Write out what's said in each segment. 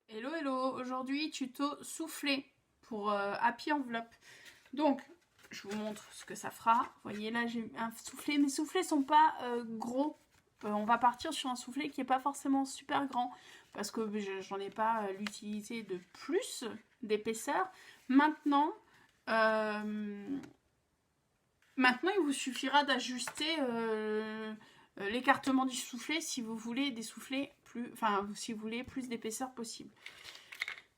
Hello hello, aujourd'hui tuto soufflé pour Happy Envelope. Donc je vous montre ce que ça fera. Vous voyez là j'ai un soufflet, mes soufflets sont pas gros. On va partir sur un soufflet qui est pas forcément super grand parce que j'en ai pas l'utilité de plus d'épaisseur. Maintenant, il vous suffira d'ajuster l'écartement du soufflet si vous voulez des soufflets plus, si vous voulez plus d'épaisseur possible.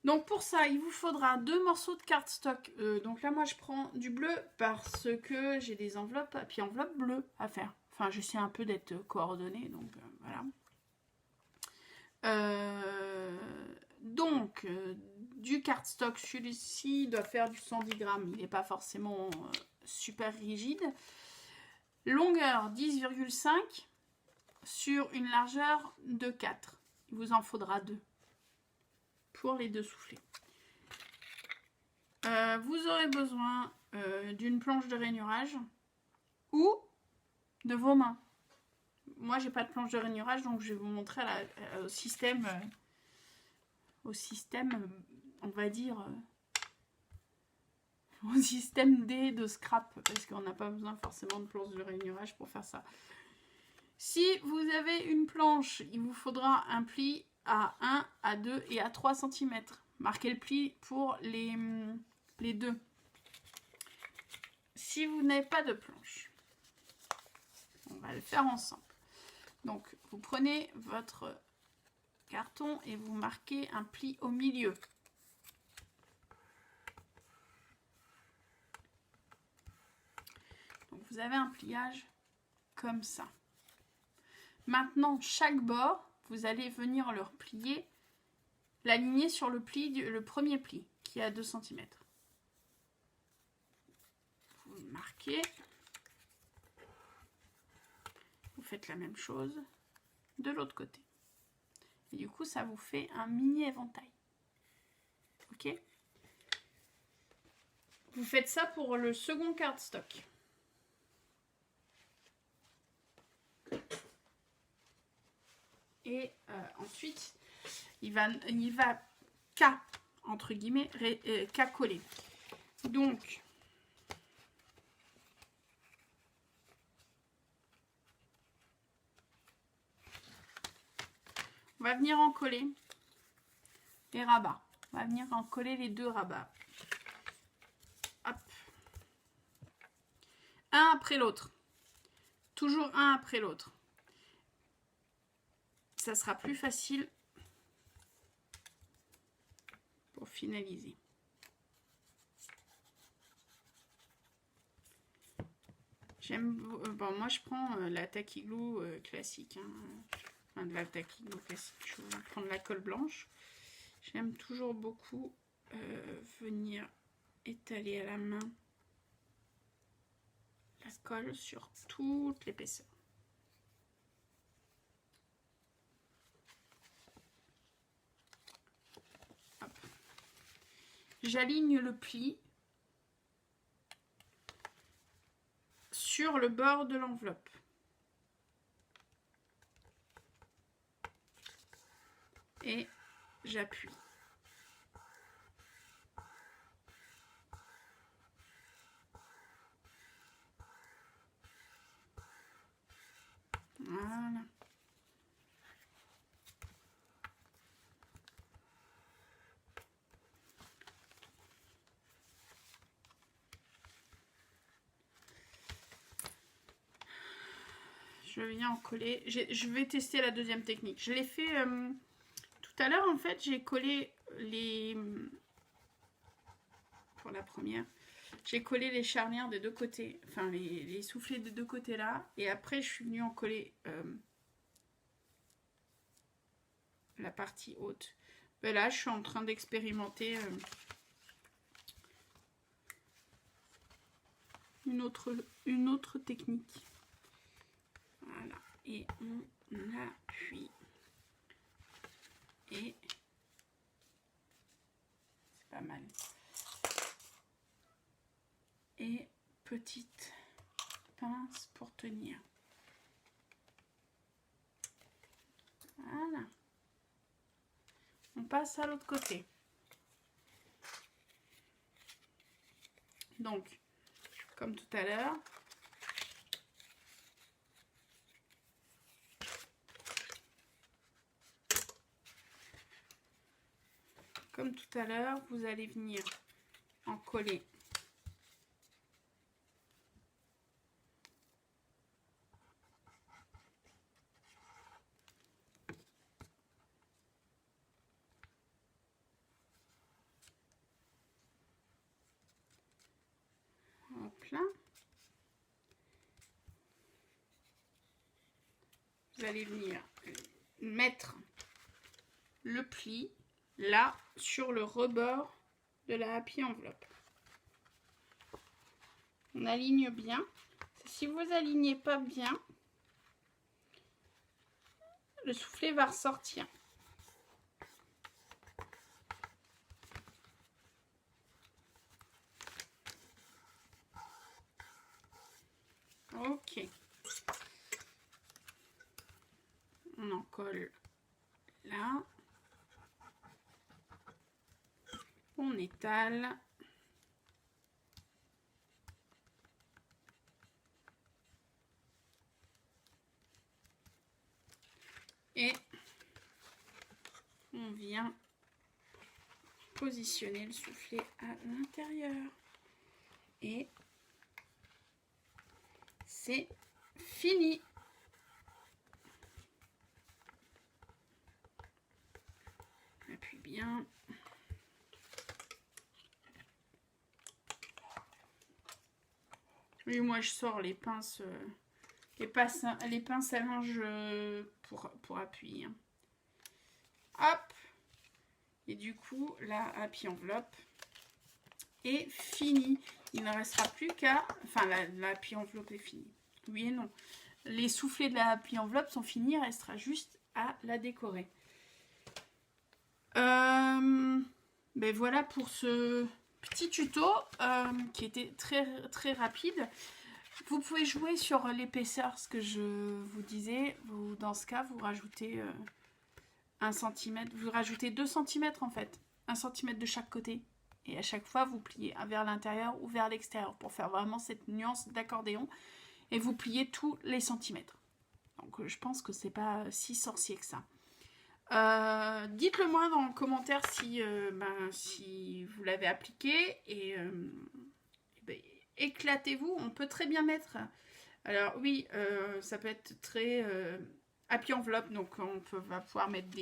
Donc pour ça, il vous faudra 2 morceaux de cardstock. Donc là, moi, je prends du bleu parce que j'ai des enveloppes, puis enveloppes bleues à faire. Enfin, j'essaie un peu d'être coordonnée, donc voilà. Du cardstock, celui-ci doit faire du 110 grammes. Il n'est pas forcément super rigide. Longueur 10,5 sur une largeur de 4. Il vous en faudra 2 pour les 2 soufflets. Vous aurez besoin d'une planche de rainurage ou de vos mains. Moi, j'ai pas de planche de rainurage, donc je vais vous montrer au système, on va dire, au système D de scrap, parce qu'on n'a pas besoin forcément de planche de rainurage pour faire ça. Si vous avez une planche, il vous faudra un pli à 1, à 2 et à 3 cm. Marquez le pli pour les 2. Si vous n'avez pas de planche, on va le faire ensemble. Donc, vous prenez votre carton et vous marquez un pli au milieu. Donc, vous avez un pliage comme ça. Maintenant, chaque bord, vous allez venir le replier, l'aligner sur le premier pli, qui est à 2 cm. Vous marquez. Vous faites la même chose de l'autre côté. Et du coup, ça vous fait un mini éventail. Ok? Vous faites ça pour le second cardstock. Et ensuite, il va entre guillemets, coller. Donc, on va venir en coller les rabats. On va venir en coller les 2 rabats. Hop. Un après l'autre. Toujours un après l'autre. Ça sera plus facile pour finaliser. Bon, moi je prends la Tacky Glue classique. Enfin, de la Tacky Glue classique. Je vais prendre la colle blanche. J'aime toujours beaucoup venir étaler à la main la colle sur toute l'épaisseur. J'aligne le pli sur le bord de l'enveloppe. Et j'appuie. Voilà. Je viens en coller. Je vais tester la deuxième technique. Je l'ai fait tout à l'heure, en fait. J'ai collé les... Pour la première, j'ai collé les charnières des 2 côtés. Enfin, les soufflets des 2 côtés là. Et après, je suis venue en coller la partie haute. Ben là, je suis en train d'expérimenter une autre technique. Voilà, et on appuie. Et c'est pas mal. Et petite pince pour tenir. passe à l'autre côté. Donc, comme tout à l'heure, vous allez venir en coller plein. Vous allez venir mettre le pli là sur le rebord de la happy enveloppe. On aligne bien. Si vous alignez pas bien, le soufflet va ressortir. Ok. On en colle là. On étale. Et on vient positionner le soufflet à l'intérieur. Et c'est fini. Appuie bien. Oui, moi je sors les pinces, les pinces à linge pour appuyer. Hop. Et du coup, la happy enveloppe est finie. Il ne restera plus qu'à... Enfin, la happy enveloppe est finie. Oui et non. Les soufflets de la happy enveloppe sont finis. Il restera juste à la décorer. Ben voilà pour ce petit tuto qui était très rapide. Vous pouvez jouer sur l'épaisseur, ce que je vous disais. Dans ce cas, vous rajoutez 1 cm. Vous rajoutez 2 cm en fait. 1 cm de chaque côté. Et à chaque fois, vous pliez vers l'intérieur ou vers l'extérieur pour faire vraiment cette nuance d'accordéon. Et vous pliez tous les centimètres. Donc je pense que c'est pas si sorcier que ça. Dites-le moi dans les commentaires si vous l'avez appliqué et éclatez-vous. On peut très bien mettre, alors oui, ça peut être très happy enveloppe, donc va pouvoir mettre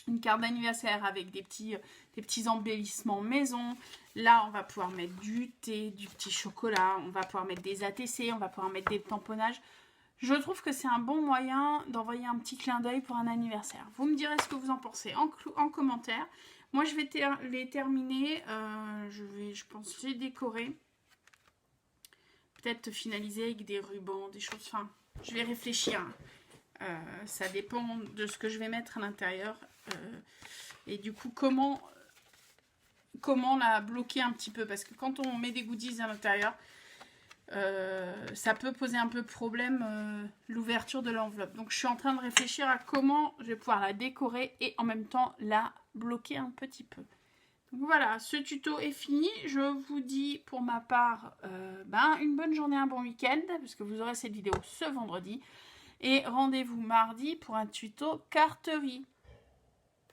une carte d'anniversaire avec des petits embellissements maison. Là on va pouvoir mettre du thé, du petit chocolat, on va pouvoir mettre des ATC, on va pouvoir mettre des tamponnages. Je trouve que c'est un bon moyen d'envoyer un petit clin d'œil pour un anniversaire. Vous me direz ce que vous en pensez en commentaire. Moi, je vais les terminer. Je pense les décorer. Peut-être finaliser avec des rubans, des choses. Enfin, je vais réfléchir. Ça dépend de ce que je vais mettre à l'intérieur. Et du coup, comment la bloquer un petit peu. Parce que quand on met des goodies à l'intérieur... ça peut poser un peu problème l'ouverture de l'enveloppe. Donc je suis en train de réfléchir à comment je vais pouvoir la décorer et en même temps la bloquer un petit peu. Donc voilà, ce tuto est fini. Je vous dis pour ma part une bonne journée, un bon week-end, parce que vous aurez cette vidéo ce vendredi. Et rendez-vous mardi pour un tuto carterie.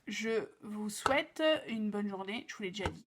Je vous souhaite une bonne journée, je vous l'ai déjà dit.